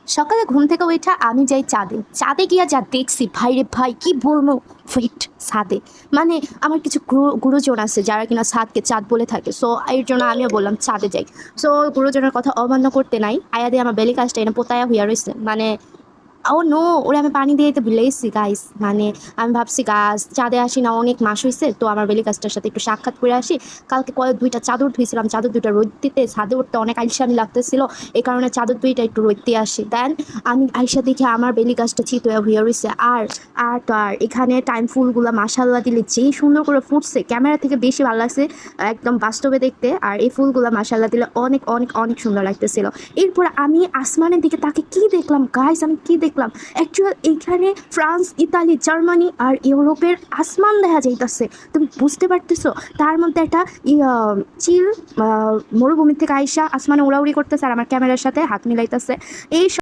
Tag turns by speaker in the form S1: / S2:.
S1: সকালে ঘুম থেকে উঠা আমি যাই চাঁদে। চাঁদে গিয়া যা দেখছি ভাই রে ভাই কি বলবো? ওয়েট ছাদে মানে আমার কিছু গুরুজন আছে যারা কিনা ছাদকে চাঁদ বলে থাকে। সো এর জন্য আমিও বললাম চাঁদে যাই। সো গুরুজনের কথা অমান্য করতে নাই। আয়া দিয়ে আমার বেলি কাজটা এনে পোতায়া হইয়া রইছে। মানে ও নো! ওরে আমি পানি দিয়ে দিতে ভুলে গেছি গাইস। মানে আমি ভাবছি গাছ চাঁদে আসি না অনেক মাস হইছে। তো আমার বেলি গাছটার সাথে একটু সাক্ষাৎ করে আসি। কালকে ২টা চাদর ধুইছিলাম। চাদর ২টা রোদ দিতে ছাদে উঠতে অনেক আলসামি লাগতেছিল। এই কারণে চাদর ২টা একটু রোদ দিয়ে আসি। দেন আমি আইসা দেখি আমার বেলি গাছটা চিতোয়া হইয়া রইছে। আর এখানে টাইম ফুলগুলা মাশাআল্লাহ দিলে যেই সুন্দর করে ফুটছে, ক্যামেরা থেকে বেশি ভালো লাগছে একদম বাস্তবে দেখতে। আর এই ফুলগুলা মাশাআল্লাহ দিলে অনেক, অনেক, অনেক সুন্দর লাগতেছিল। এরপর আমি আসমানের দিকে তাকে কি দেখলাম গাইস, আমি কি দেখলাম অ্যাকচুয়াল এইখানে ফ্রান্স, ইতালি, জার্মানি আর ইউরোপের আসমান দেখা যাইতেছে। তুমি বুঝতে পারতেছো? তার মধ্যে একটা চিল মরুভূমি থেকে আইসা আসমানে উড়াউড়ি করতেছে আর আমার ক্যামেরার সাথে হাত মিলাইতেছে। এই